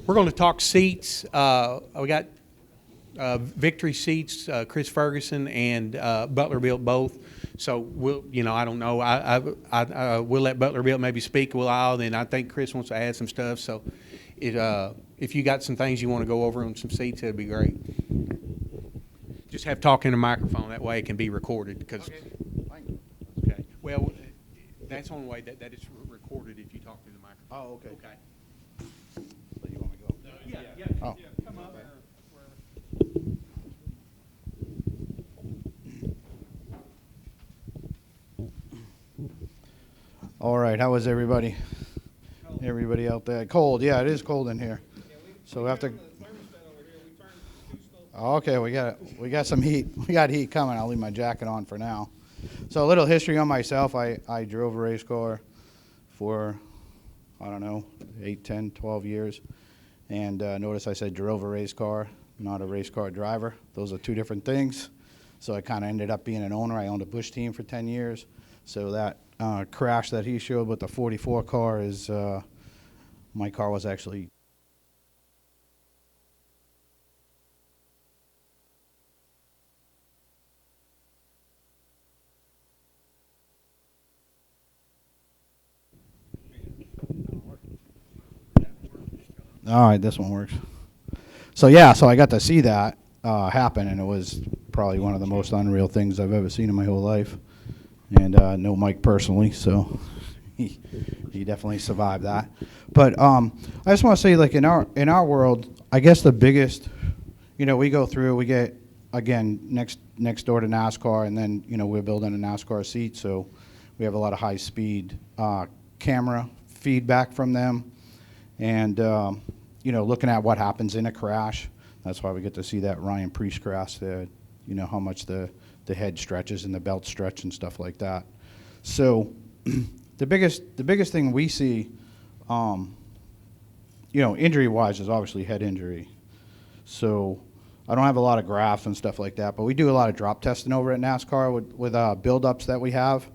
We're going to talk seats. We got Victory seats, Chris Ferguson and Butler built both. So we'll, I don't know. We'll let Butler built maybe speak a while. Then I think Chris wants to add some stuff. So if you got some things you want to go over on some seats, that'd be great. Just have talk in a microphone. That way it can be recorded. Because okay. Well, that's the only way that it's recorded if you talk through the microphone. Oh, okay. Okay. So you want me to go? No, yeah. Oh. Yeah, come up there. All right, how was everybody? Cold. Everybody out there? Cold, yeah, it is cold in here. Yeah, so we have to. Okay, we got some heat. We got heat coming. I'll leave my jacket on for now. So a little history on myself. I drove a race car for, I don't know, 8, 10, 12 years. And notice I said drove a race car, not a race car driver. Those are two different things. So I kind of ended up being an owner. I owned a Bush team for 10 years. So that crash that he showed with the 44 car is, my car was actually all right, this one works. So yeah, so I got to see that happen, and it was probably one of the most unreal things I've ever seen in my whole life. And know Mike personally, so he definitely survived that. But I just want to say, like in our world, I guess the biggest, we go through, we get again next door to NASCAR, and then we're building a NASCAR seat, so we have a lot of high speed camera feedback from them, and looking at what happens in a crash. That's why we get to see that Ryan Preece crash there. How much the head stretches and the belt stretch and stuff like that. So the biggest thing we see, injury-wise is obviously head injury. So I don't have a lot of graphs and stuff like that, but we do a lot of drop testing over at NASCAR with build-ups that we have.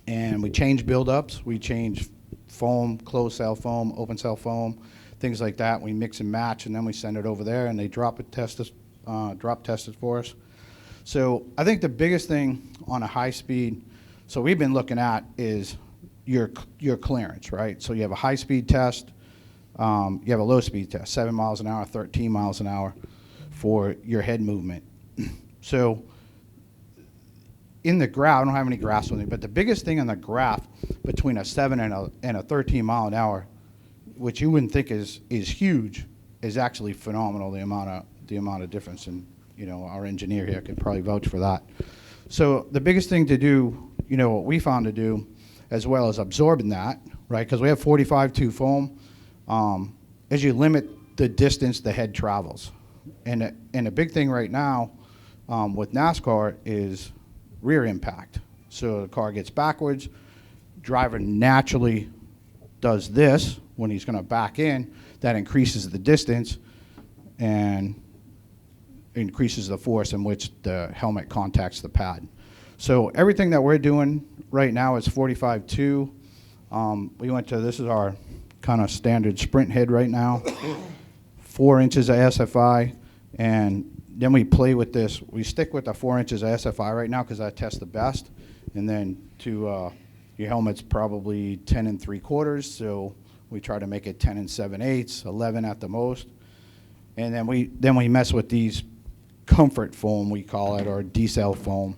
And we change build-ups. We change foam, closed cell foam, open cell foam, things like that. We mix and match, and then we send it over there, and they drop test it for us. So I think the biggest thing on a high speed, so we've been looking at is your clearance, right? So you have a high speed test, you have a low speed test, 7 miles an hour, 13 miles an hour for your head movement. So in the graph, I don't have any graphs with me, but the biggest thing on the graph between a 7 and a 13 mile an hour, which you wouldn't think is huge, is actually phenomenal, the amount of difference. And our engineer here could probably vouch for that. So the biggest thing to do, what we found to do, as well as absorbing that, right, because we have 45-2 foam, is you limit the distance the head travels. And a big thing right now with NASCAR is rear impact. So the car gets backwards, driver naturally does this when he's going to back in, that increases the distance and increases the force in which the helmet contacts the pad. So everything that we're doing right now is 45-2. We went to, this is our kind of standard sprint head right now, 4 inches of SFI, and then we play with this. We stick with the 4 inches of SFI right now because that tests the best, and then your helmet's probably 10 3/4, so we try to make it 10 7/8, 11 at the most, and then we mess with these comfort foam, we call it, or decel foam,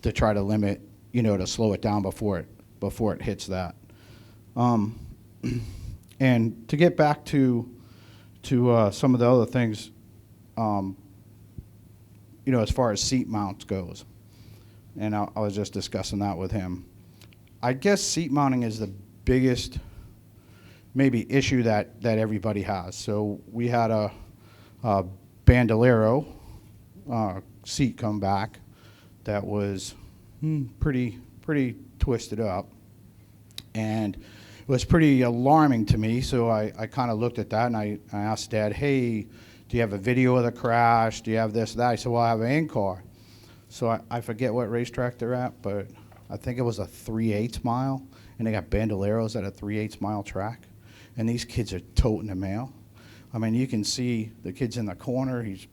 to try to limit, to slow it down before it hits that. And to get back to some of the other things, as far as seat mounts goes, and I was just discussing that with him. I guess seat mounting is the biggest maybe issue that everybody has. So we had a Bandolero seat come back that was pretty twisted up, and it was pretty alarming to me. So I kind of looked at that, and I asked Dad, hey, do you have a video of the crash? Do you have this, that? He said, well, I have an in-car. So I forget what racetrack they're at, but I think it was a 3/8 mile, and they got Bandoleros at a 3/8 mile track. and these kids are toting the mail. I mean, you can see the kid's in the corner. He's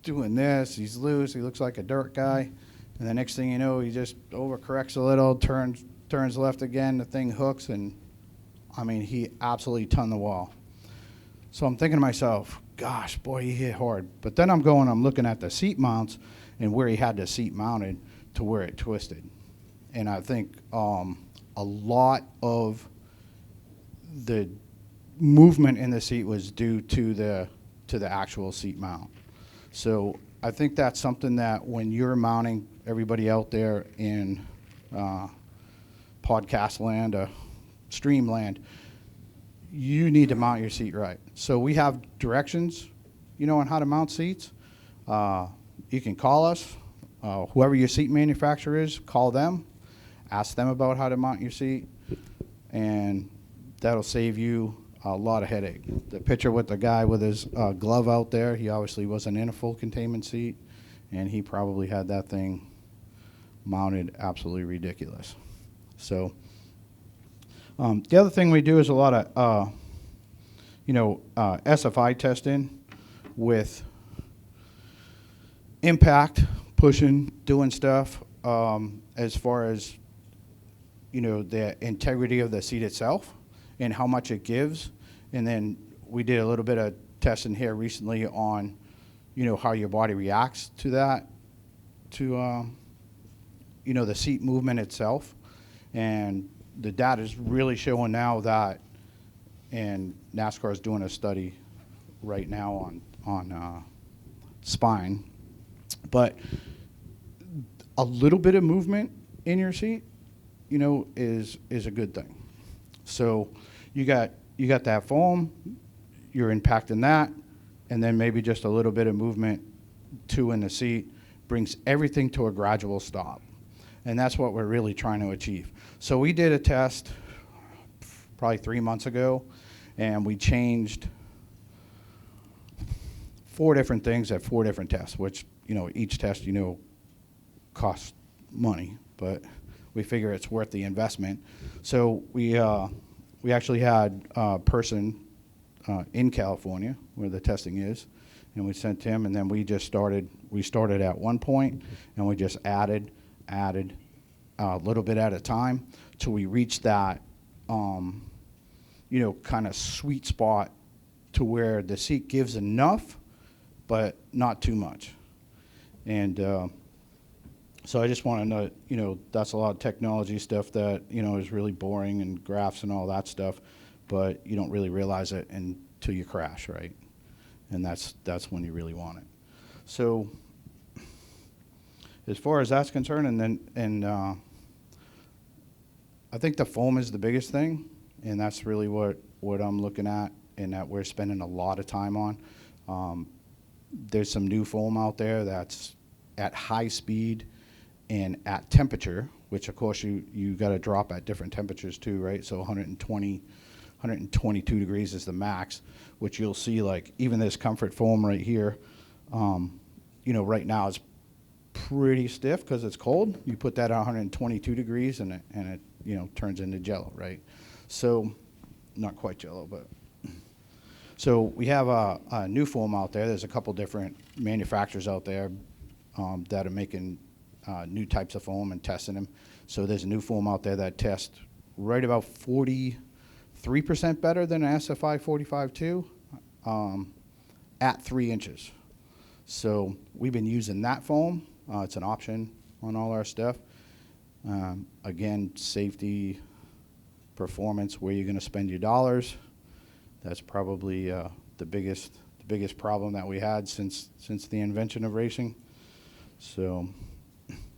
doing this. He's loose. He looks like a dirt guy. And the next thing you know, he just overcorrects a little, turns left again. The thing hooks, and I mean, he absolutely tonned the wall. So I'm thinking to myself, gosh, boy, he hit hard. But then I'm looking at the seat mounts and where he had the seat mounted to where it twisted. And I think a lot of the movement in the seat was due to the actual seat mount. So I think that's something that when you're mounting, everybody out there in podcast land, stream land, you need to mount your seat right. So we have directions, on how to mount seats. You can call us, whoever your seat manufacturer is, call them, ask them about how to mount your seat, and that'll save you a lot of headache. The picture with the guy with his glove out there, he obviously wasn't in a full containment seat, and he probably had that thing mounted absolutely ridiculous. So the other thing we do is a lot of, SFI testing with impact, pushing, doing stuff as far as, the integrity of the seat itself and how much it gives. And then we did a little bit of testing here recently on, how your body reacts to that, to, the seat movement itself. And the data is really showing now that, and NASCAR is doing a study right now on spine, but a little bit of movement in your seat, is a good thing. So you got that foam, you're impacting that, and then maybe just a little bit of movement too in the seat brings everything to a gradual stop. And that's what we're really trying to achieve. So we did a test probably 3 months ago, and we changed 4 different things at 4 different tests, which, each test, costs money, but we figure it's worth the investment. So we actually had a person in California where the testing is, and we sent him, and then we started at one point, and we just added a little bit at a time till we reached that, kind of sweet spot to where the seat gives enough, but not too much. And so I just want to know, that's a lot of technology stuff that, is really boring, and graphs and all that stuff, but you don't really realize it until you crash, right? And that's when you really want it. So as far as that's concerned, I think the foam is the biggest thing, and that's really what I'm looking at and that we're spending a lot of time on. There's some new foam out there that's at high speed and at temperature, which of course you got to drop at different temperatures too, right? So 122 degrees is the max, which you'll see like even this comfort foam right here, right now it's pretty stiff because it's cold. You put that at 122 degrees and it turns into jello, right? So not quite jello, but so we have a new foam out there. There's a couple different manufacturers out there that are making new types of foam and testing them. So there's a new foam out there that tests right about 43% better than an SFI 45-2 at 3 inches. So we've been using that foam. It's an option on all our stuff. Again, safety, performance, where you're going to spend your dollars. That's probably the biggest problem that we had since the invention of racing. So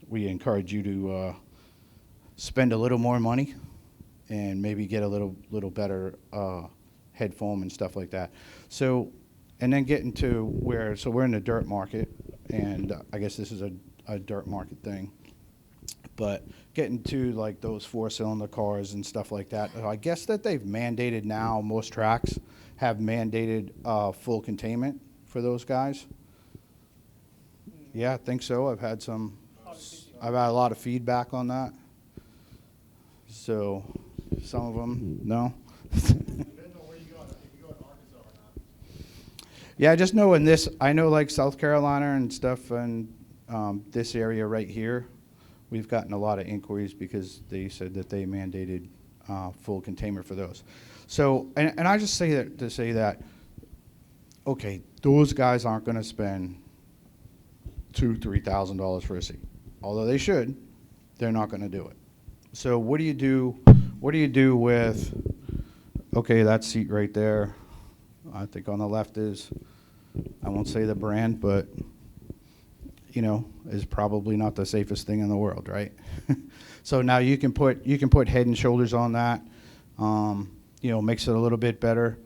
we encourage you to spend a little more money and maybe get a little better head foam and stuff like that. So, and then getting to so we're in the dirt market, and I guess this is a dirt market thing. But getting to like those 4-cylinder cars and stuff like that, I guess that they've mandated now, most tracks have mandated full containment for those guys. Yeah, I think so. I've had a lot of feedback on that. So some of them, no. Yeah, I just know in this, I know like South Carolina and stuff and this area right here, we've gotten a lot of inquiries because they said that they mandated full containment for those. So, and I just say that to say that, okay, those guys aren't going to spend $2,000-$3,000 for a seat. Although they should, they're not going to do it. So what do you do? What do you do with, okay, that seat right there, I think on the left is, I won't say the brand, but, you know, is probably not the safest thing in the world, right? So now you can put Head and Shoulders on that, you know, makes it a little bit better.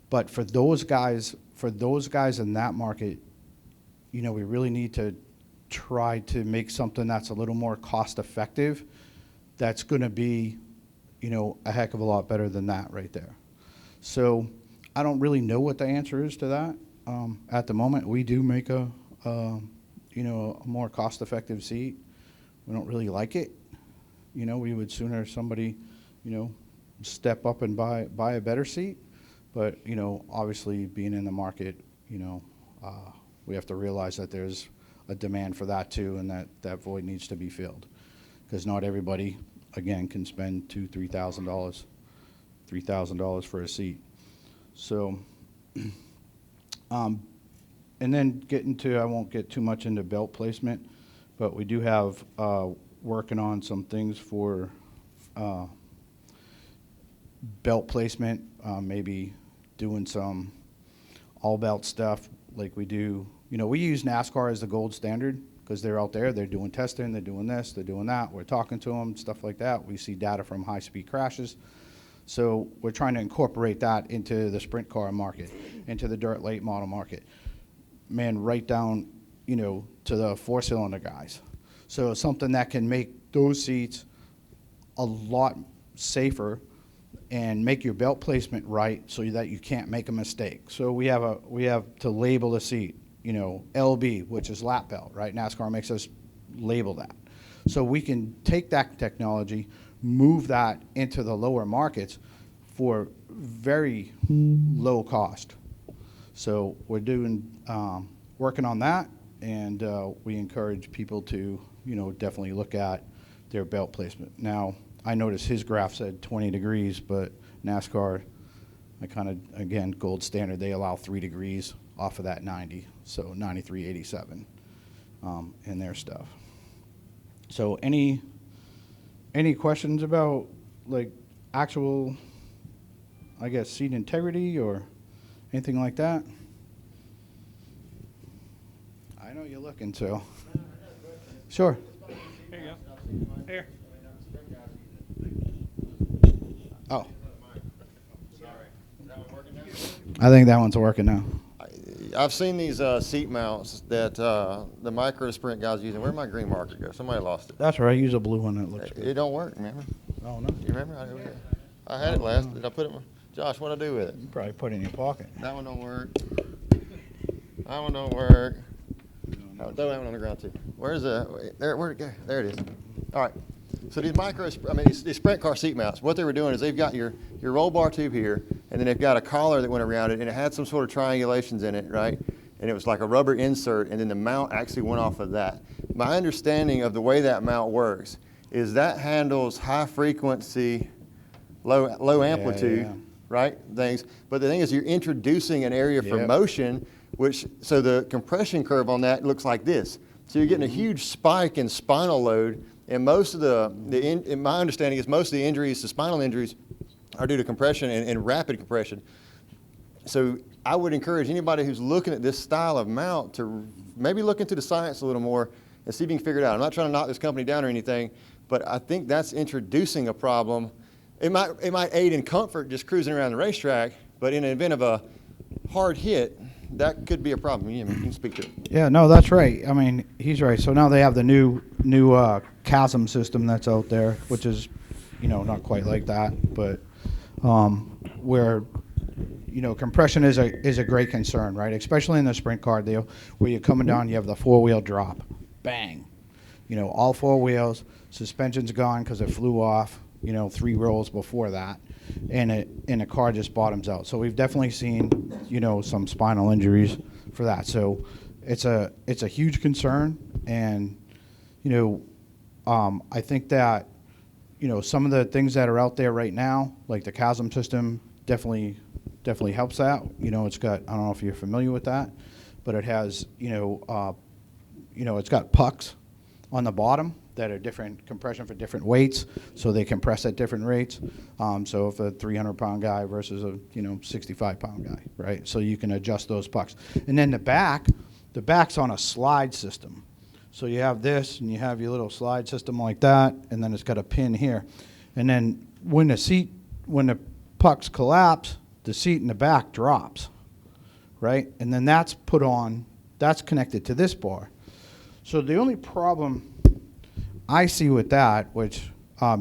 But for those guys in that market, you know, we really need to try to make something that's a little more cost effective, that's going to be, you know, a heck of a lot better than that right there. So I don't really know what the answer is to that. At the moment, we do make a you know, a more cost effective seat. We don't really like it. You know, we would sooner somebody, you know, step up and buy a better seat. But, you know, obviously being in the market, you know, we have to realize that there's a demand for that too, and that void needs to be filled. Because not everybody, again, can spend $2,000, $3,000, $3,000 for a seat. So, and then I won't get too much into belt placement, but we do have working on some things for belt placement, maybe doing some all belt stuff like we do. You know, we use NASCAR as the gold standard because they're out there, they're doing testing, they're doing this, they're doing that. We're talking to them, stuff like that. We see data from high-speed crashes. So we're trying to incorporate that into the sprint car market, into the dirt late model market. Man, right down, you know, to the four-cylinder guys. So something that can make those seats a lot safer and make your belt placement right so that you can't make a mistake. So we have to label the seat, you know, LB, which is lap belt, right? NASCAR makes us label that. So we can take that technology, move that into the lower markets for very low cost. So we're doing, working on that, and we encourage people to, you know, definitely look at their belt placement. Now, I noticed his graph said 20 degrees, but NASCAR, I kind of, again, gold standard, they allow 3 degrees off of that 90, so 93.87 in their stuff. So any questions about, like, actual, I guess, seat integrity or anything like that? I know you're looking, so. Sure. Here you go. Here. Oh. I think that one's working now. I've seen these seat mounts that the micro sprint guys using. Where'd my green marker go? Somebody lost it. That's right. I use a blue one that looks good. It don't work, remember? Oh, no. You remember? I had it last. Did I put it? Josh, what'd I do with it? You probably put it in your pocket. That one don't work. That one don't work. I'll throw that one on the ground too. Where's the? There. Where'd it go? There it is. All right. So these sprint car seat mounts, what they were doing is they've got your roll bar tube here, and then they've got a collar that went around it, and it had some sort of triangulations in it, right? And it was like a rubber insert, and then the mount actually went off of that. My understanding of the way that mount works is that handles high frequency, low amplitude, yeah. right? Things. But the thing is, you're introducing an area for motion, so the compression curve on that looks like this. So you're getting a huge spike in spinal load. And most of in my understanding is most of the injuries, the spinal injuries, are due to compression and rapid compression. So I would encourage anybody who's looking at this style of mount to maybe look into the science a little more and see if you can figure it out. I'm not trying to knock this company down or anything, but I think that's introducing a problem. It might aid in comfort just cruising around the racetrack, but in the event of a hard hit, that could be a problem. You can speak to it. Yeah, no, that's right. I mean, he's right. So now they have the new chasm system that's out there, which is, you know, not quite like that, but where, you know, compression is a great concern, right? Especially in the sprint car deal, where you're coming down, you have the four-wheel drop, bang, you know, all four wheels, suspension's gone because it flew off, you know, 3 rolls before that. and the car just bottoms out. So we've definitely seen, some spinal injuries for that. So it's a huge concern, and I think that some of the things that are out there right now, like the chasm system, definitely helps that. It's got, I don't know if you're familiar with that, but it has it's got pucks on the bottom that are different compression for different weights, so they compress at different rates. So if a 300-pound guy versus a 65-pound guy, right? So you can adjust those pucks. And then the back's on a slide system. So you have this, and you have your little slide system like that, and then it's got a pin here. And then when the pucks collapse, the seat in the back drops, right? And then that's connected to this bar. So the only problem I see with that, which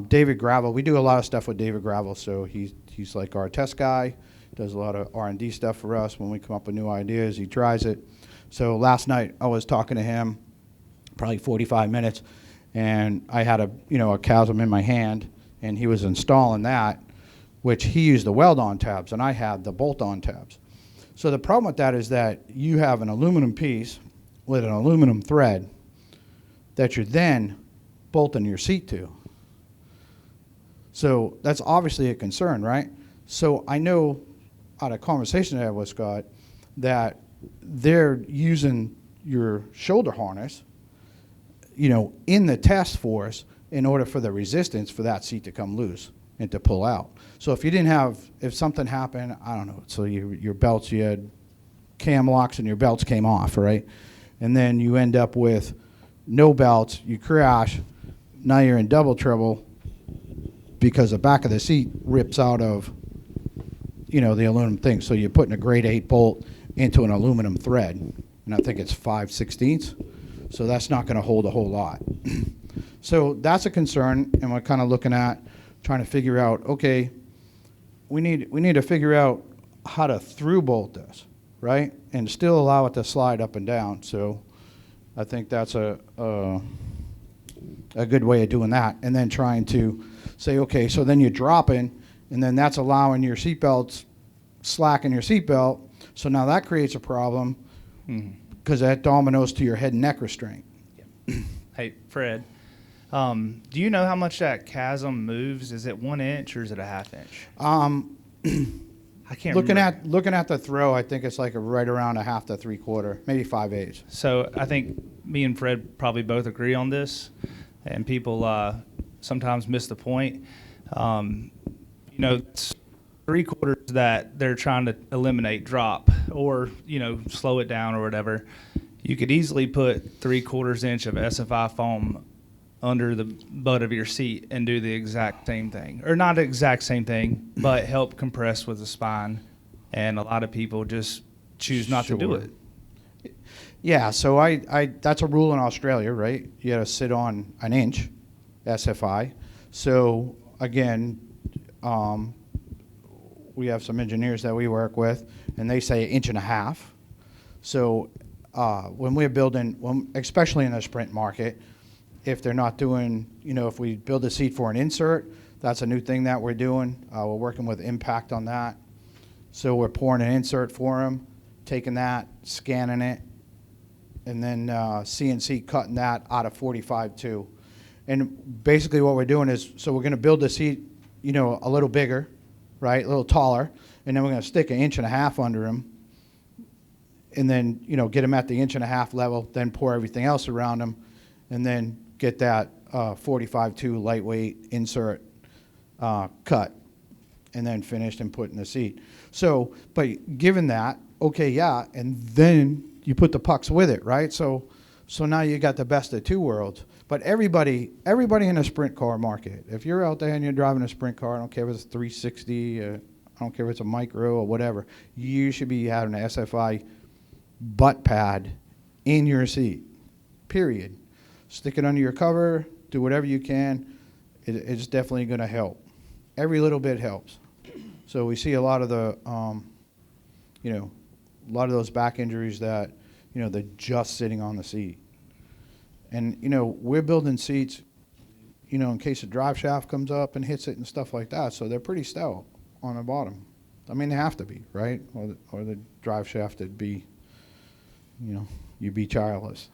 David Gravel, we do a lot of stuff with David Gravel, so he's like our test guy, does a lot of R&D stuff for us. When we come up with new ideas, he tries it. So last night I was talking to him, probably 45 minutes, and I had a chasm in my hand, and he was installing that, which he used the weld-on tabs, and I had the bolt-on tabs. So the problem with that is that you have an aluminum piece with an aluminum thread that you're then bolting your seat to. So that's obviously a concern, right? So I know out of conversation I had with Scott that they're using your shoulder harness, in the test for us in order for the resistance for that seat to come loose and to pull out. So if something happened, I don't know, so your belts, you had cam locks and your belts came off, right? And then you end up with no belts, you crash, now you're in double trouble because the back of the seat rips out of, the aluminum thing. So you're putting a grade 8 bolt into an aluminum thread, and I think it's 5/16. So that's not going to hold a whole lot. So that's a concern, and we're kind of looking at trying to figure out, okay, we need to figure out how to through bolt this, right, and still allow it to slide up and down. So I think that's a good way of doing that, and then trying to say, okay, so then you're dropping, and then that's allowing your seatbelts slack in your seatbelt. So now that creates a problem because that dominoes to your head and neck restraint. Hey, Fred, do you know how much that chasm moves? Is it 1 inch or is it a half inch? I can't remember. Looking at the throw, I think it's like right around a half to 3/4, maybe 5/8. So I think me and Fred probably both agree on this, and people sometimes miss the point. It's 3/4 that they're trying to eliminate drop or slow it down or whatever. You could easily put 3/4 inch of SFI foam under the butt of your seat and do the exact same thing, or not the exact same thing, but help compress with the spine. And a lot of people just choose not to do it. Yeah, so I that's a rule in Australia, right? You got to sit on an inch SFI. So again, we have some engineers that we work with, and they say 1.5 inches. So when we're building, especially in the sprint market, if they're not doing, if we build a seat for an insert, that's a new thing that we're doing. We're working with Impact on that. So we're pouring an insert for them, taking that, scanning it, and then CNC cutting that out of 45-2. And basically what we're doing is, so we're going to build the seat, a little bigger, right, a little taller, and then we're going to stick 1.5 inches under them, and then, get them at the 1.5 inch level, then pour everything else around them, and then get that 45-2 lightweight insert cut, and then finished and put in the seat. So, but given that, okay, yeah, and then you put the pucks with it, right? So now you got the best of two worlds. But everybody in a sprint car market, if you're out there and you're driving a sprint car, I don't care if it's 360, I don't care if it's a micro or whatever, you should be having an SFI butt pad in your seat, period. Stick it under your cover, do whatever you can. It's definitely going to help. Every little bit helps. So we see a lot of the, a lot of those back injuries that, they're just sitting on the seat. And, we're building seats, in case a drive shaft comes up and hits it and stuff like that. So they're pretty stout. on the bottom. I mean, they have to be, right? Or the drive shaft would be, you'd be childless.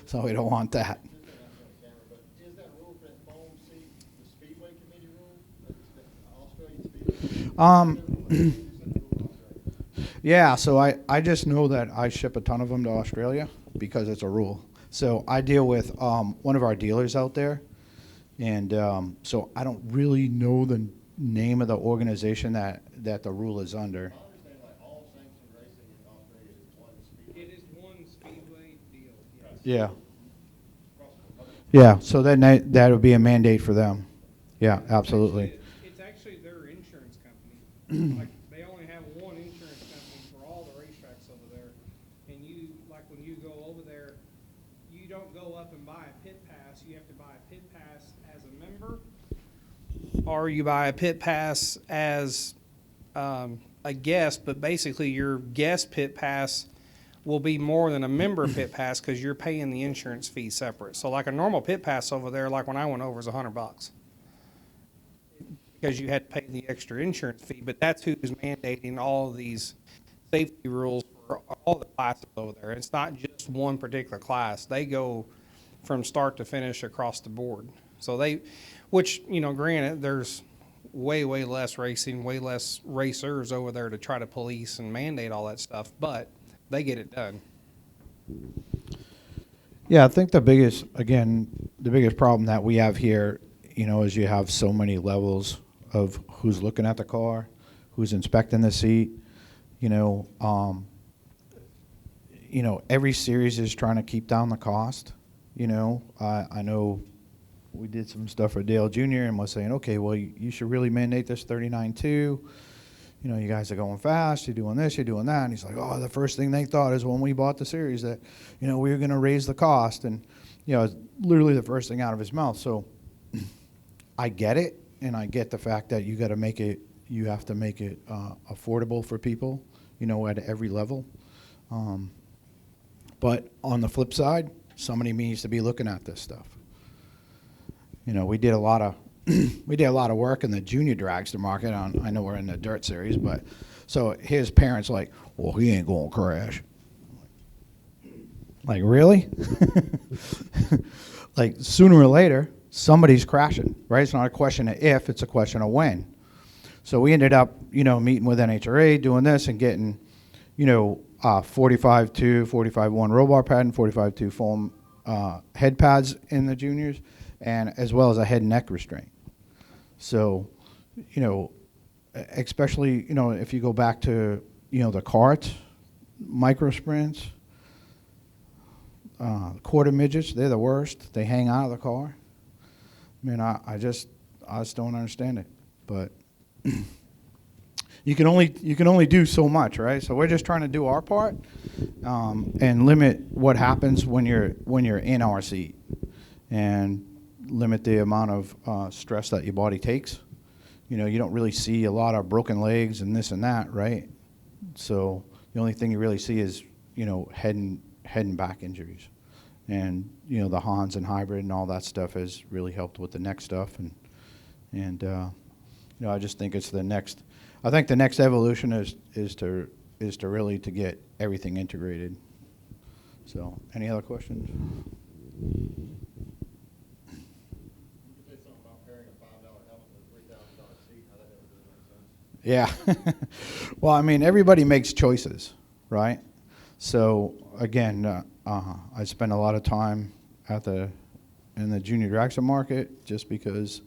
So we don't want that. But is that rule for that foam seat the Speedway Committee rule? That's the Australian Speedway? Yeah, so I just know that I ship a ton of them to Australia because it's a rule. So I deal with one of our dealers out there, and so I don't really know the name of the organization that the rule is under. I understand like all sanctioned racing in Australia is one Speedway. It is one Speedway deal, yes. Yeah. Yeah, so then that would be a mandate for them. Yeah, absolutely. It's actually their insurance company. Like, they only have one insurance company for all the racetracks over there. And you, like, when you go over there, you don't go up and buy a pit pass. You have to buy a pit pass as a member, or you buy a pit pass as a guest. But basically, your guest pit pass will be more than a member pit pass because you're paying the insurance fee separate. So like a normal pit pass over there, like when I went over, is $100 because you had to pay the extra insurance fee. But that's who's mandating all of these safety rules for all the classes over there. It's not just one particular class. They go from start to finish across the board. So which, granted, there's way less racing, way less racers over there to try to police and mandate all that stuff, but they get it done. Yeah, I think the biggest problem that we have here, is you have so many levels of who's looking at the car, who's inspecting the seat. Every series is trying to keep down the cost. I know we did some stuff for Dale Jr. and was saying, okay, well, you should really mandate this 39.2. You guys are going fast, you're doing this, you're doing that. And he's like, oh, the first thing they thought is when we bought the series that, we were going to raise the cost. And, it's literally the first thing out of his mouth. So I get it, and I get the fact that you have to make it affordable for people, at every level. But on the flip side, somebody needs to be looking at this stuff. We did a lot of work in the junior dragster market. I know we're in the dirt series, but so his parents like, well, he ain't gonna crash. Like, really? Like, sooner or later, somebody's crashing, right? It's not a question of if, it's a question of when. So we ended up, meeting with NHRA, doing this and getting, 45.2, 45.1 roll bar pad and 45.2 foam head pads in the juniors, and as well as a head and neck restraint. So, especially, if you go back to, the karts, micro sprints, quarter midgets, they're the worst. They hang out of the car. I mean, I just don't understand it. But you can only do so much, right? So we're just trying to do our part and limit what happens when you're in our seat, and limit the amount of stress that your body takes. You don't really see a lot of broken legs and this and that, right? So the only thing you really see is, head and back injuries. And, the Hans and hybrid and all that stuff has really helped with the neck stuff. And I just think it's the next evolution is to really to get everything integrated. So any other questions? Yeah. Well, I mean, everybody makes choices, right? So again, I spend a lot of time in the junior dragster market just because,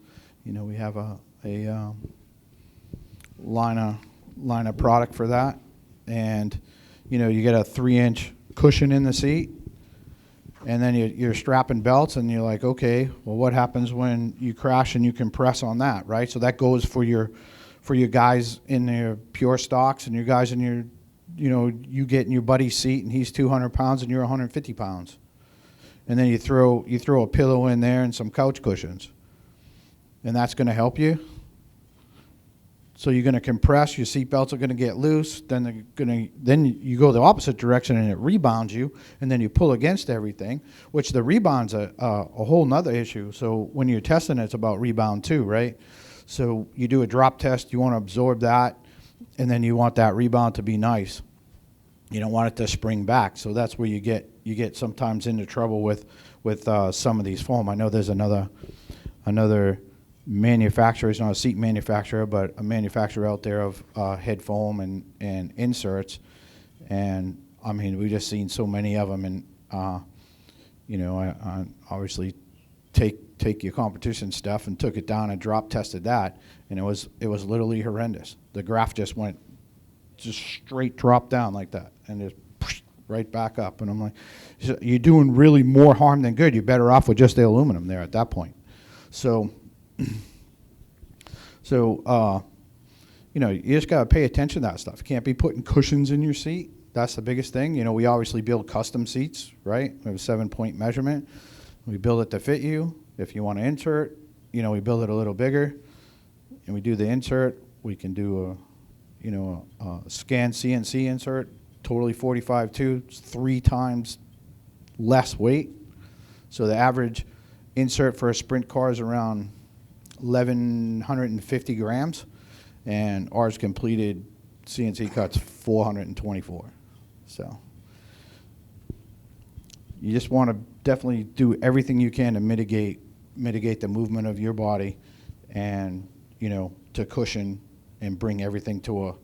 we have a line of product for that, and you get a 3-inch cushion in the seat, and then you're strapping belts, and you're like, okay, well, what happens when you crash and you compress on that, right? So that goes for your guys in their pure stocks, and your guys in your, you get in your buddy's seat and he's 200 pounds and you're 150 pounds. And then you throw a pillow in there and some couch cushions. And that's going to help you. So you're going to compress, your seat belts are going to get loose, then you go the opposite direction and it rebounds you, and then you pull against everything, which the rebound's a whole nother issue. So when you're testing, it's about rebound too, right? So you do a drop test, you want to absorb that, and then you want that rebound to be nice. You don't want it to spring back. So that's where you get sometimes into trouble with some of these foam. I know there's another manufacturer. It's not a seat manufacturer, but a manufacturer out there of head foam and inserts. And I mean, we've just seen so many of them, and you know, I obviously take your competition stuff and took it down and drop tested that, and it was literally horrendous. The graph just went straight drop down like that, and just right back up. And I'm like, you're doing really more harm than good. You're better off with just the aluminum there at that point. So you know, you just gotta pay attention to that stuff. You can't be putting cushions in your seat. That's the biggest thing. You know, we obviously build custom seats, right? We have a 7-point measurement. We build it to fit you. If you want to insert, you know, we build it a little bigger, and we do the insert. We can do a scan CNC insert, totally 45 too. It's 3 times less weight. So the average insert for a sprint car is around 1,150 grams, and ours completed CNC cuts 424. So you just want to definitely do everything you can to mitigate the movement of your body, and you know, to cushion and bring everything to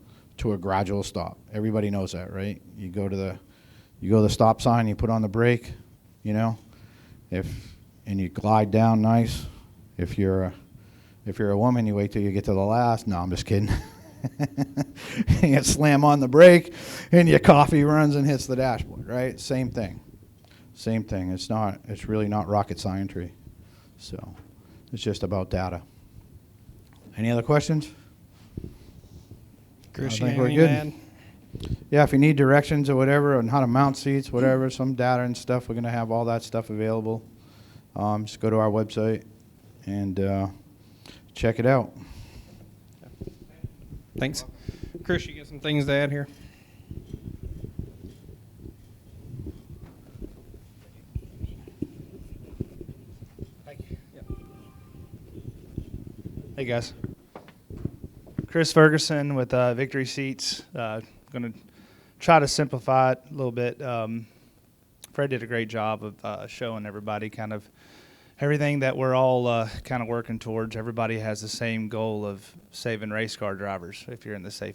a gradual stop. Everybody knows that, right? You go to the stop sign, you put on the brake, you know, and you glide down nice. If you're a woman, you wait till you get to the last. No, I'm just kidding. You slam on the brake, and your coffee runs and hits the dashboard, right? Same thing. It's really not rocket science. So it's just about data. Any other questions? Chris, I think you we're have good. any, man? Yeah, if you need directions or whatever on how to mount seats, whatever, some data and stuff, we're going to have all that stuff available. Just go to our website and check it out. Thanks. Chris, you got some things to add here? Hey guys, Chris Ferguson with Victory Seats. Going to try to simplify it a little bit. Fred did a great job of showing everybody kind of everything that we're all kind of working towards. Everybody has the same goal of saving race car drivers if you're in the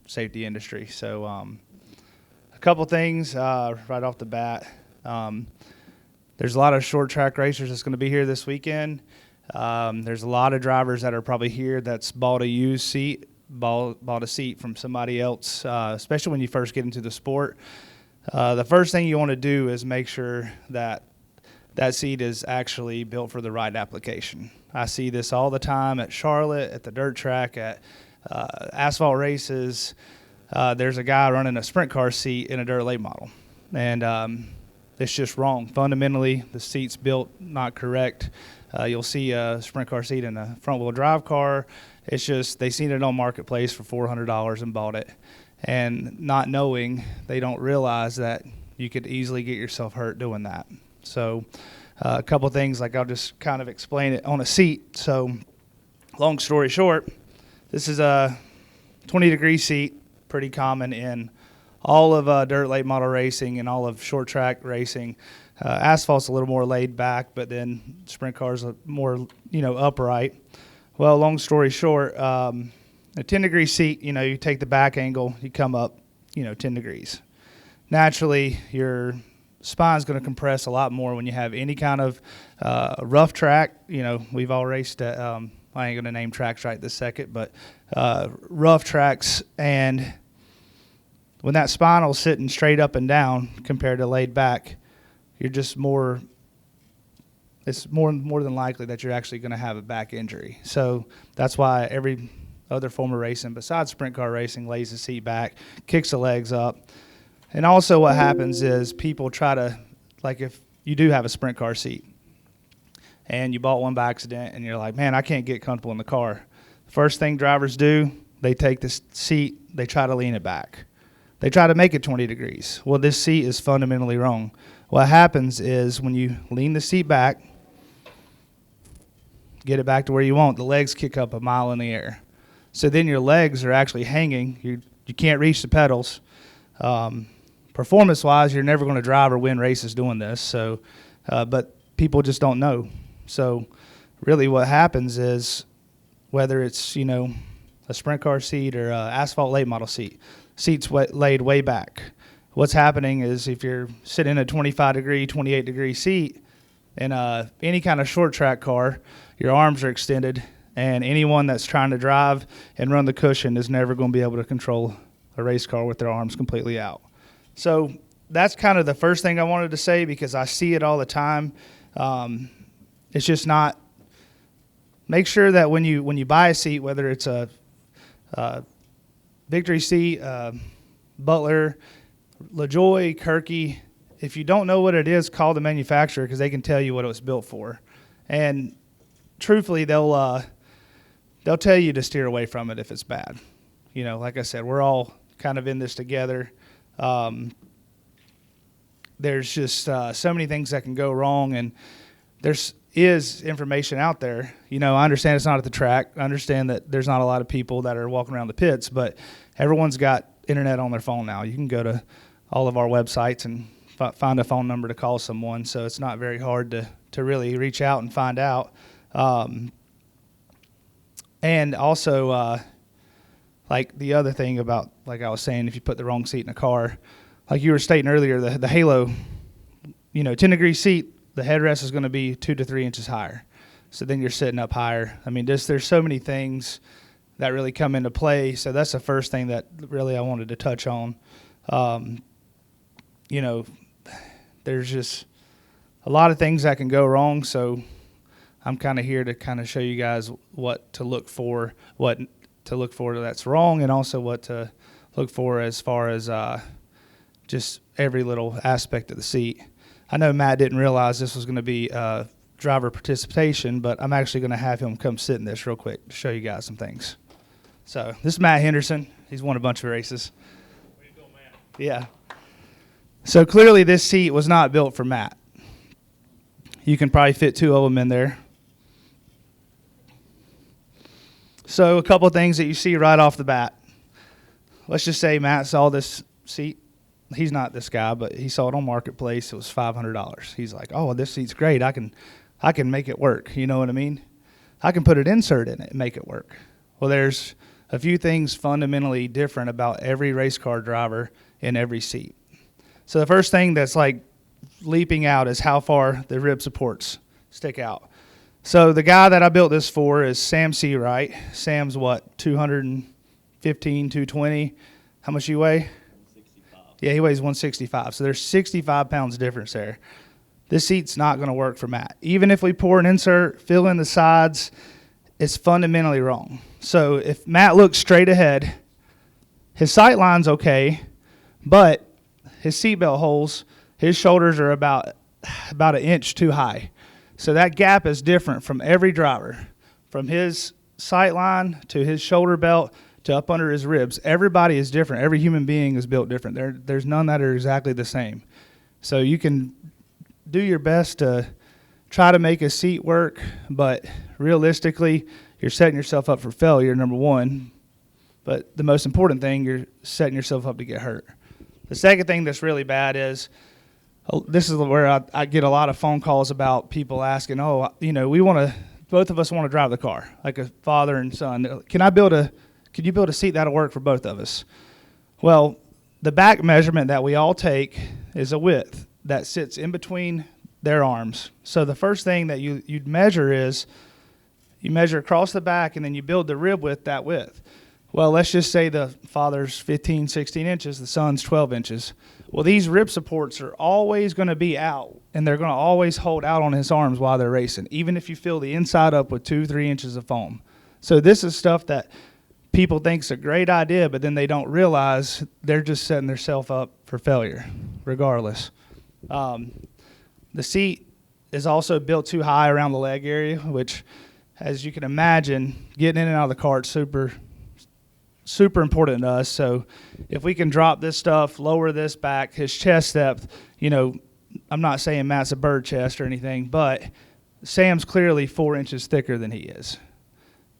safety industry. So a couple things right off the bat. There's a lot of short track racers that's going to be here this weekend. There's a lot of drivers that are probably here that's bought a used seat, bought a seat from somebody else, especially when you first get into the sport. The first thing you want to do is make sure that that seat is actually built for the right application. I see this all the time at Charlotte, at the dirt track, at asphalt races. There's a guy running a sprint car seat in a dirt late model, and it's just wrong. Fundamentally, the seat's built not correct. You'll see a sprint car seat in a front-wheel drive car. It's just they seen it on Marketplace for $400 and bought it. And not knowing, they don't realize that you could easily get yourself hurt doing that. So a couple things, like I'll just kind of explain it on a seat. So long story short, this is a 20-degree seat, pretty common in all of dirt late model racing and all of short track racing. Asphalt's a little more laid back, but then sprint cars are more, upright. Well, long story short, a 10-degree seat, you take the back angle, you come up, 10 degrees. Naturally, your spine's going to compress a lot more when you have any kind of rough track. We've all raced at, I ain't going to name tracks right this second, but rough tracks. And when that spinal's sitting straight up and down compared to laid back, you're just it's more than likely that you're actually going to have a back injury. So that's why every other form of racing besides sprint car racing lays the seat back, kicks the legs up. And also what happens is people try to, like if you do have a sprint car seat and you bought one by accident and you're like, man, I can't get comfortable in the car. First thing drivers do, they take this seat, they try to lean it back. They try to make it 20 degrees. Well, this seat is fundamentally wrong. What happens is when you lean the seat back, get it back to where you want, the legs kick up a mile in the air. So then your legs are actually hanging. You can't reach the pedals. Performance-wise, you're never going to drive or win races doing this. So, but people just don't know. So really what happens is, whether it's, a sprint car seat or a asphalt late model seat, seats laid way back. What's happening is, if you're sitting in a 25-degree, 28-degree seat in any kind of short track car, your arms are extended, and anyone that's trying to drive and run the cushion is never going to be able to control a race car with their arms completely out. So that's kind of the first thing I wanted to say, because I see it all the time. It's just not. Make sure that when you buy a seat, whether it's a Victory seat, Butler, LaJoy, Kirky, if you don't know what it is, call the manufacturer, because they can tell you what it was built for. And truthfully, they'll tell you to steer away from it if it's bad. Like I said, we're all kind of in this together. There's just so many things that can go wrong, and there's information out there. I understand it's not at the track. I understand that there's not a lot of people that are walking around the pits, but everyone's got internet on their phone now. You can go to all of our websites and find a phone number to call someone, so it's not very hard to really reach out and find out. And also, like the other thing about, like I was saying, if you put the wrong seat in a car, like you were stating earlier, the Halo, 10-degree seat, the headrest is going to be 2 to 3 inches higher. So then you're sitting up higher. I mean, there's so many things that really come into play. So that's the first thing that really I wanted to touch on. There's just a lot of things that can go wrong. So I'm kind of here to kind of show you guys what to look for that's wrong, and also what to look for as far as just every little aspect of the seat. I know Matt didn't realize this was going to be driver participation, but I'm actually going to have him come sit in this real quick to show you guys some things. So this is Matt Henderson. He's won a bunch of races. Way to go, Matt. Yeah. So clearly this seat was not built for Matt. You can probably fit 2 of them in there. So a couple of things that you see right off the bat. Let's just say Matt saw this seat. He's not this guy, but he saw it on Marketplace. It was $500. He's like, "Oh, this seat's great. I can make it work." You know what I mean? I can put an insert in it and make it work. Well, there's a few things fundamentally different about every race car driver in every seat. So the first thing that's like leaping out is how far the rib supports stick out. So the guy that I built this for is Sam Seawright. Sam's what, 215, 220? How much you weigh? Yeah, he weighs 165. So there's 65 pounds difference there. This seat's not going to work for Matt. Even if we pour an insert, fill in the sides, it's fundamentally wrong. So if Matt looks straight ahead, his sight line's okay, but his seatbelt holes, his shoulders are about an inch too high. So that gap is different from every driver, from his sight line to his shoulder belt to up under his ribs. Everybody is different. Every human being is built different. There's none that are exactly the same. So you can do your best to try to make a seat work, but realistically, you're setting yourself up for failure, number one. But the most important thing, you're setting yourself up to get hurt. The second thing that's really bad is, this is where I get a lot of phone calls about people asking, both of us want to drive the car, like a father and son. Could you build a seat that'll work for both of us? Well, the back measurement that we all take is a width that sits in between their arms. So the first thing that you'd measure is, you measure across the back and then you build the rib width that width. Well, let's just say the father's 15, 16 inches, the son's 12 inches. Well, these rib supports are always going to be out, and they're going to always hold out on his arms while they're racing, even if you fill the inside up with 2-3 inches of foam. So this is stuff that people think is a great idea, but then they don't realize they're just setting themselves up for failure, regardless. The seat is also built too high around the leg area, which, as you can imagine, getting in and out of the car is super important to us. So if we can drop this stuff, lower this back, his chest depth, I'm not saying Matt's a bird chest or anything, but Sam's clearly 4 inches thicker than he is.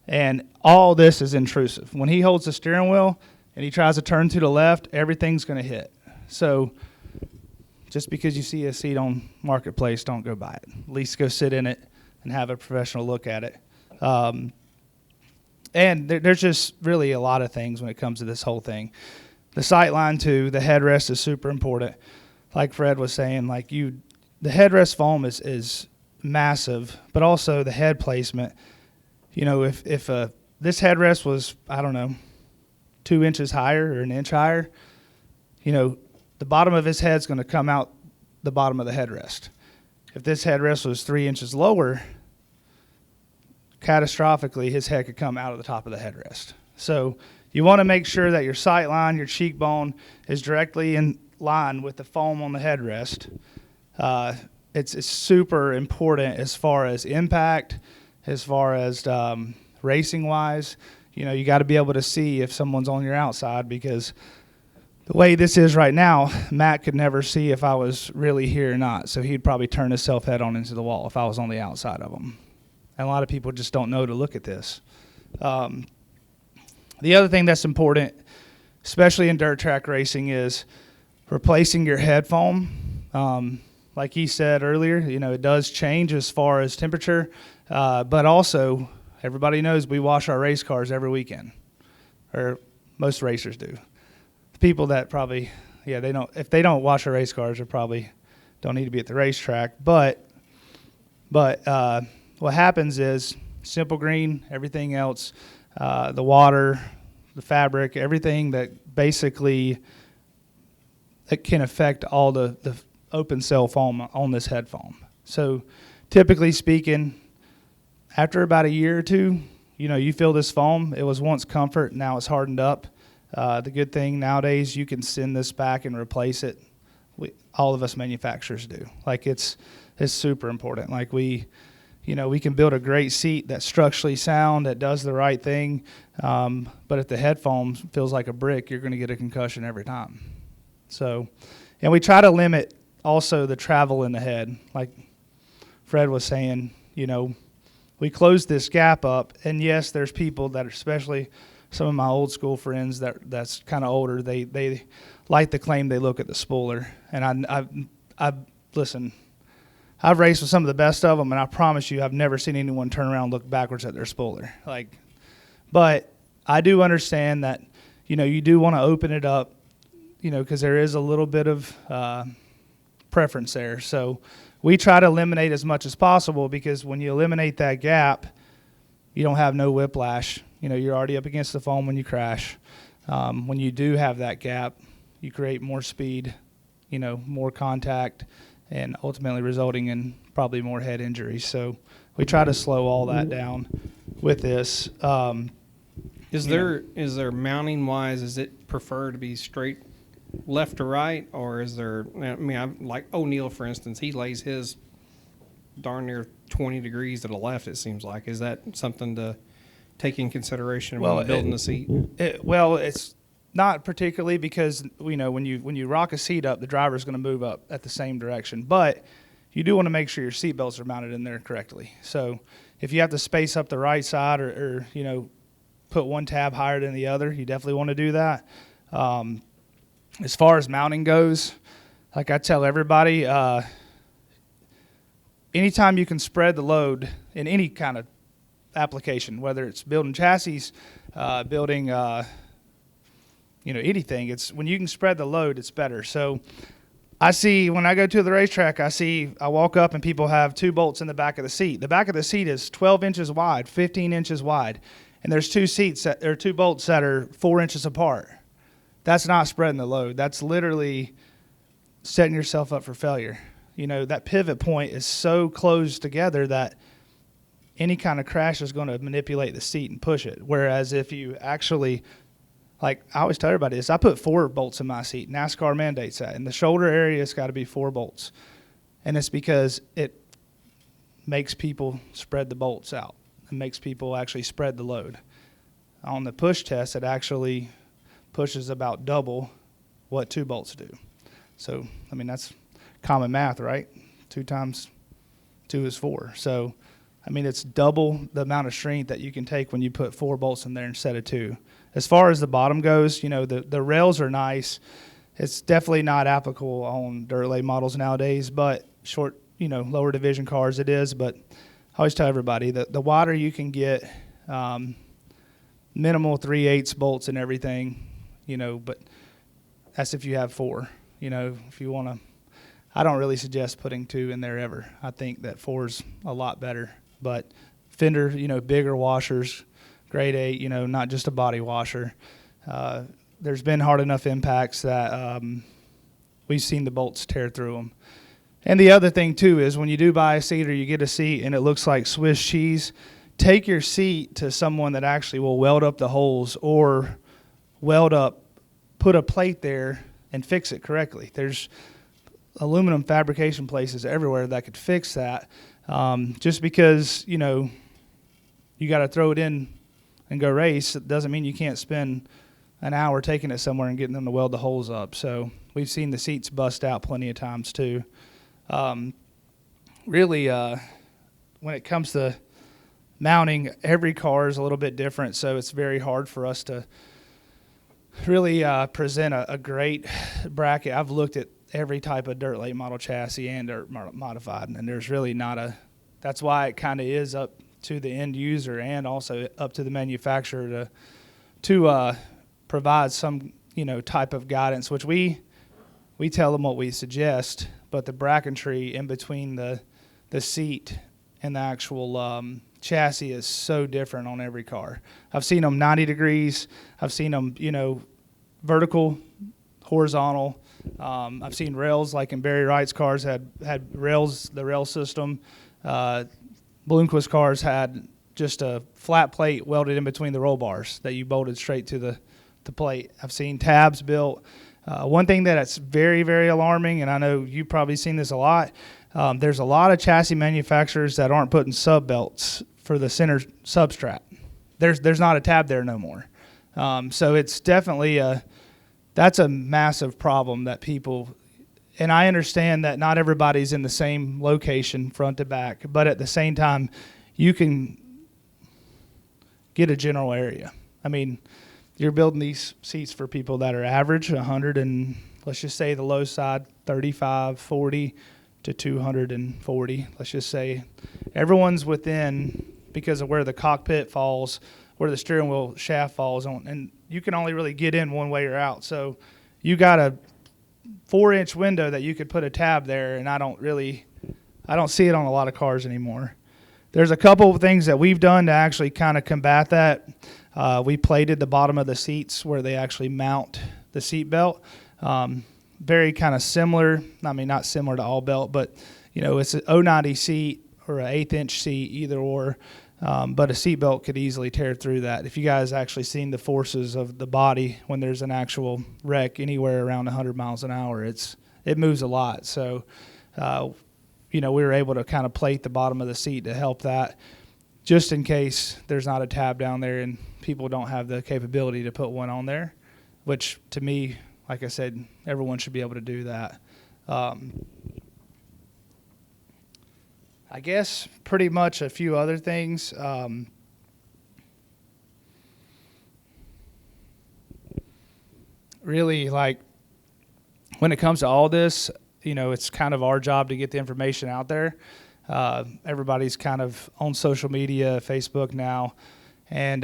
And all this is intrusive. When he holds the steering wheel and he tries to turn to the left, everything's going to hit. So just because you see a seat on Marketplace, don't go buy it. At least go sit in it and have a professional look at it. And there's just really a lot of things when it comes to this whole thing. The sight line too, the headrest is super important. Like Fred was saying, the headrest foam is massive, but also the head placement. You know, if this headrest was, I don't know, 2 inches higher or an inch higher, you know, the bottom of his head's going to come out the bottom of the headrest. If this headrest was 3 inches lower, catastrophically, his head could come out of the top of the headrest. So you want to make sure that your sight line, your cheekbone, is directly in line with the foam on the headrest. It's super important as far as impact, as far as racing wise. You know, you got to be able to see if someone's on your outside, because the way this is right now, Matt could never see if I was really here or not. So he'd probably turn himself head on into the wall if I was on the outside of him. And a lot of people just don't know to look at this. The other thing that's important, especially in dirt track racing, is replacing your head foam. Like he said earlier, you know, it does change as far as temperature, but also everybody knows we wash our race cars every weekend, or most racers do. The people that probably, they don't. If they don't wash their race cars, they probably don't need to be at the racetrack. But what happens is simple green, everything else, the water, the fabric, everything that basically it can affect all the open cell foam on this head foam. So typically speaking, after about a year or two, you know, you feel this foam. It was once comfort, now it's hardened up. The good thing nowadays, you can send this back and replace it. All of us manufacturers do. Like it's super important. Like we can build a great seat that's structurally sound, that does the right thing. But if the head foam feels like a brick, you're going to get a concussion every time. So, and we try to limit also the travel in the head. Like Fred was saying, you know, we closed this gap up, and yes, there's people that are, especially some of my old school friends that's kind of older, they like to claim they look at the spooler. And I listen, I've raced with some of the best of them, and I promise you I've never seen anyone turn around and look backwards at their spooler. But I do understand that, you know, you do want to open it up, you know, because there is a little bit of preference there. So we try to eliminate as much as possible, because when you eliminate that gap, you don't have no whiplash. You know, you're already up against the foam when you crash. When you do have that gap, you create more speed, you know, more contact, and ultimately resulting in probably more head injuries. So we try to slow all that down with this. Is there mounting wise, is it preferred to be straight left to right, or is there, I mean, I'm like O'Neill, for instance, he lays his darn near 20 degrees to the left, it seems like. Is that something to take in consideration when building the seat? It's not particularly, because, you know, when you rock a seat up, the driver's going to move up at the same direction. But you do want to make sure your seat belts are mounted in there correctly. So if you have to space up the right side or you know, put one tab higher than the other, you definitely want to do that. As far as mounting goes, like I tell everybody, anytime you can spread the load in any kind of application, whether it's building chassis, building, you know, anything, it's when you can spread the load, it's better. So I see when I go to the racetrack, I walk up and people have 2 bolts in the back of the seat. The back of the seat is 12 inches wide, 15 inches wide, and there's 2 bolts that are 4 inches apart. That's not spreading the load. That's literally setting yourself up for failure. You know, that pivot point is so close together that any kind of crash is going to manipulate the seat and push it. Whereas if you actually, like I always tell everybody this, I put 4 bolts in my seat. NASCAR mandates that. In the shoulder area, it's got to be 4 bolts. And it's because it makes people spread the bolts out. It makes people actually spread the load. On the push test, it actually pushes about double what 2 bolts do. So, I mean, that's common math, right? 2 times 2 is 4. So, I mean, it's double the amount of strength that you can take when you put 4 bolts in there instead of 2. As far as the bottom goes, you know, the rails are nice. It's definitely not applicable on dirt late models nowadays, but short, you know, lower division cars it is. But I always tell everybody that the wider you can get, minimal 3/8 bolts and everything, you know, but that's if you have 4. You know, if you want to, I don't really suggest putting 2 in there ever. I think that 4 is a lot better. But fender, you know, bigger washers, grade 8, you know, not just a body washer. There's been hard enough impacts that we've seen the bolts tear through them. And the other thing, too, is when you do buy a seat or you get a seat and it looks like Swiss cheese, take your seat to someone that actually will weld up the holes or put a plate there and fix it correctly. There's aluminum fabrication places everywhere that could fix that. Just because, you know, you got to throw it in and go race, it doesn't mean you can't spend an hour taking it somewhere and getting them to weld the holes up. So we've seen the seats bust out plenty of times too. Really, when it comes to mounting, every car is a little bit different, so it's very hard for us to really present a great bracket. I've looked at every type of dirt late model chassis and dirt modified, and there's really not a. That's why it kind of is up to the end user and also up to the manufacturer to provide some, you know, type of guidance, which we tell them what we suggest, but the bracketry in between the seat and the actual chassis is so different on every car. I've seen them 90 degrees. I've seen them, you know, vertical, horizontal. I've seen rails, like in Barry Wright's cars had rails, the rail system. Bloomquist cars had just a flat plate welded in between the roll bars that you bolted straight to the plate. I've seen tabs built. One thing that's very, very alarming, and I know you've probably seen this a lot, there's a lot of chassis manufacturers that aren't putting sub belts for the center substrate. There's not a tab there no more. So it's definitely that's a massive problem that people, and I understand that not everybody's in the same location front to back, but at the same time, you can get a general area. I mean, you're building these seats for people that are average 100 and let's just say the low side 35, 40 to 240. Let's just say everyone's within, because of where the cockpit falls, where the steering wheel shaft falls on, and you can only really get in one way or out. So you got a 4-inch window that you could put a tab there, and I don't see it on a lot of cars anymore. There's a couple of things that we've done to actually kind of combat that. We plated the bottom of the seats where they actually mount the seat belt. Very kind of similar, I mean, not similar to all belt, but, you know, it's an 090 seat or an 1/8-inch seat, either or. But a seat belt could easily tear through that. If you guys actually seen the forces of the body when there's an actual wreck anywhere around 100 miles an hour, it moves a lot. So, you know, we were able to kind of plate the bottom of the seat to help that, just in case there's not a tab down there and people don't have the capability to put one on there, which to me, like I said, everyone should be able to do that. I guess pretty much a few other things. Really, like, when it comes to all this, you know, it's kind of our job to get the information out there. Everybody's kind of on social media, Facebook now, and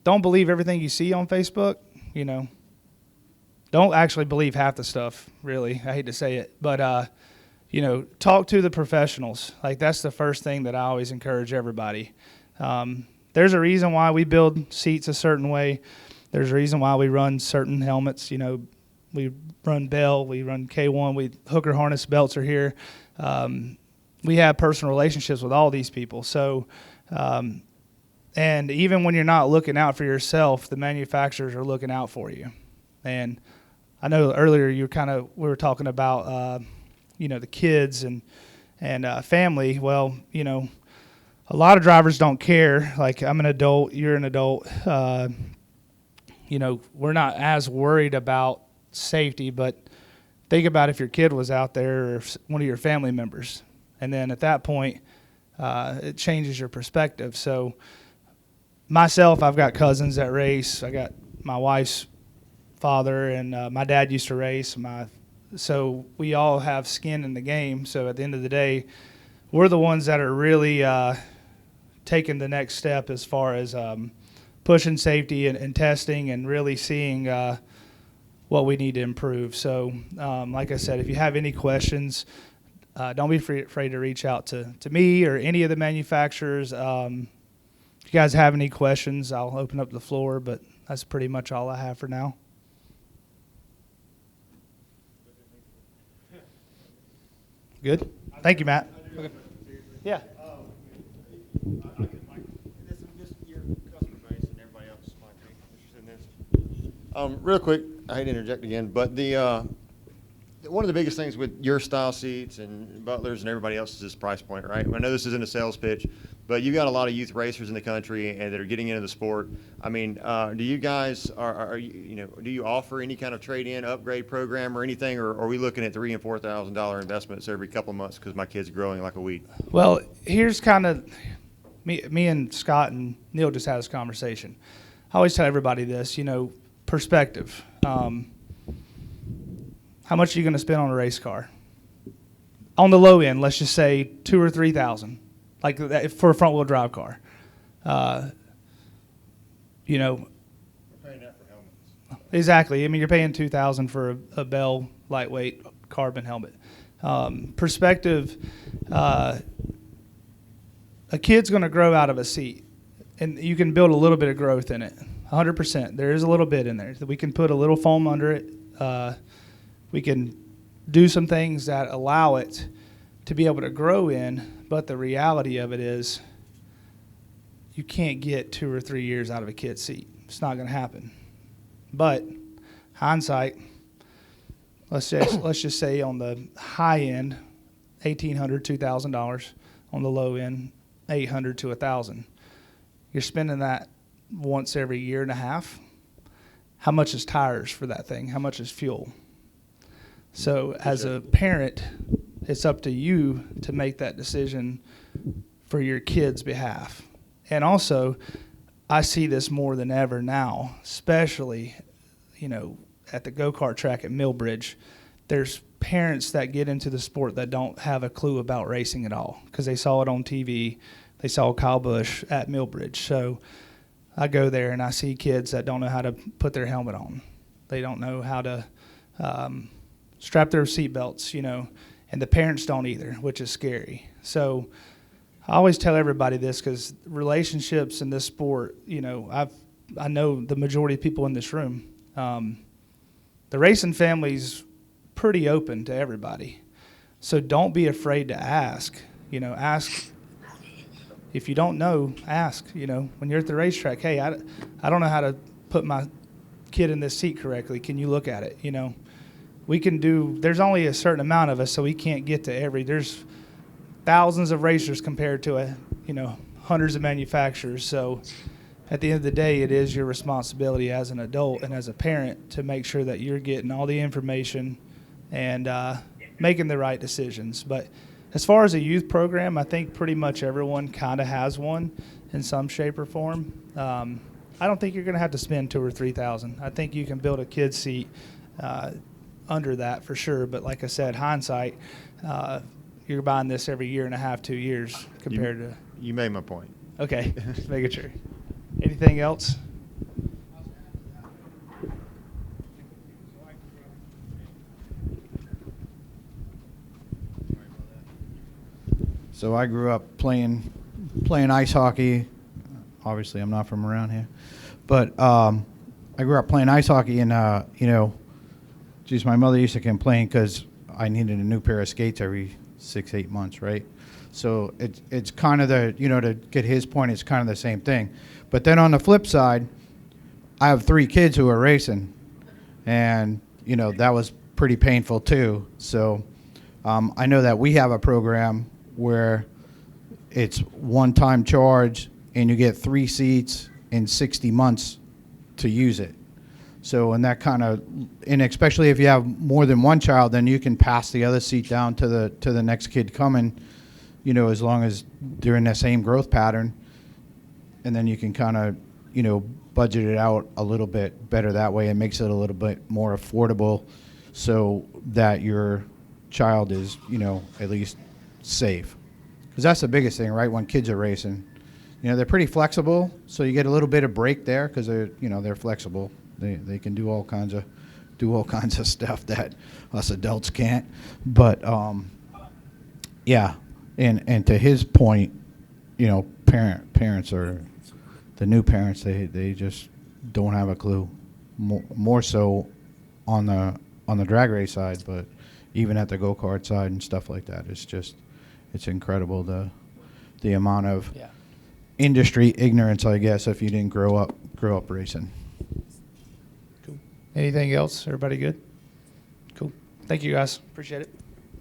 don't believe everything you see on Facebook, you know. Don't actually believe half the stuff, really. I hate to say it, but you know, talk to the professionals. Like, that's the first thing that I always encourage everybody. There's a reason why we build seats a certain way. There's a reason why we run certain helmets. You know, we run Bell, we run K1, hooker harness belts are here. We have personal relationships with all these people. So, and even when you're not looking out for yourself, the manufacturers are looking out for you. And I know earlier we were talking about, you know, the kids and family. Well, you know, a lot of drivers don't care. Like, I'm an adult, you're an adult. You know, we're not as worried about safety, but think about if your kid was out there or one of your family members And then at that point, it changes your perspective. So myself, I've got cousins that race. I got my wife's father, and my dad used to race. So we all have skin in the game. So at the end of the day, we're the ones that are really taking the next step as far as pushing safety and testing and really seeing what we need to improve. So like I said, if you have any questions, don't be afraid to reach out to me or any of the manufacturers. If you guys have any questions, I'll open up the floor, but that's pretty much all I have for now. Good? Thank you, Matt. Okay. Yeah. Real quick, I hate to interject again, but one of the biggest things with your style seats and Butler's and everybody else is this price point, right? I know this isn't a sales pitch, but you've got a lot of youth racers in the country and that are getting into the sport. I mean, do you guys do you offer any kind of trade-in upgrade program or anything, or are we looking at $3,000 and $4,000 investments every couple of months because my kid's growing like a weed? Well, here's kind of me and Scott and Neil just had this conversation. I always tell everybody this, perspective. How much are you going to spend on a race car? On the low end, let's just say $2,000 or $3,000, like that for a front-wheel drive car. We're paying that for helmets. Exactly. I mean, you're paying $2,000 for a Bell lightweight carbon helmet. Perspective. A kid's going to grow out of a seat, and you can build a little bit of growth in it. 100%. There is a little bit in there. We can put a little foam under it. We can do some things that allow it to be able to grow in, but the reality of it is you can't get 2 or 3 years out of a kid's seat. It's not going to happen. But hindsight, let's just say on the high end, $1,800, $2,000. On the low end, $800 to $1,000. You're spending that once every year and a half. How much is tires for that thing? How much is fuel? So as a parent, it's up to you to make that decision for your kid's behalf. And also, I see this more than ever now, especially, at the go-kart track at Millbridge. There's parents that get into the sport that don't have a clue about racing at all because they saw it on TV. They saw Kyle Busch at Millbridge. So I go there and I see kids that don't know how to put their helmet on. They don't know how to strap their seatbelts, and the parents don't either, which is scary. So I always tell everybody this because relationships in this sport, I know the majority of people in this room. The racing family's pretty open to everybody. So don't be afraid to ask. Ask. If you don't know, ask. When you're at the racetrack, hey, I don't know how to put my kid in this seat correctly. Can you look at it? We can do, there's only a certain amount of us, so we can't get to there's thousands of racers compared to hundreds of manufacturers. So at the end of the day, it is your responsibility as an adult and as a parent to make sure that you're getting all the information and making the right decisions. But as far as a youth program, I think pretty much everyone kind of has one in some shape or form. I don't think you're going to have to spend $2,000 or $3,000. I think you can build a kid's seat under that for sure. But like I said, hindsight, you're buying this every year and a half, 2 years compared to. You made my point. Okay, just making sure. Anything else? So I grew up playing ice hockey. Obviously, I'm not from around here, but I grew up playing ice hockey, and my mother used to complain because I needed a new pair of skates every 6-8 months, right? So it's kind of to get his point, it's kind of the same thing. But then on the flip side, I have 3 kids who are racing, and that was pretty painful too. So I know that we have a program where it's one-time charge, and you get 3 seats in 60 months to use it. So, and especially if you have more than one child, then you can pass the other seat down to the next kid coming. you know, as long as they're in that same growth pattern, and then you can kind of, you know, budget it out a little bit better that way. It makes it a little bit more affordable so that your child is, you know, at least safe. Because that's the biggest thing, right, when kids are racing. You know, they're pretty flexible, so you get a little bit of break there because they're, you know, they're flexible. They can do all kinds of stuff that us adults can't. But yeah, and to his point, you know, parents are the new parents. They just don't have a clue. More so on the drag race side, but even at the go-kart side and stuff like that, it's incredible the amount of industry ignorance, I guess, if you didn't grow up racing. Cool. Anything else? Everybody good? Cool. Thank you, guys. Appreciate it.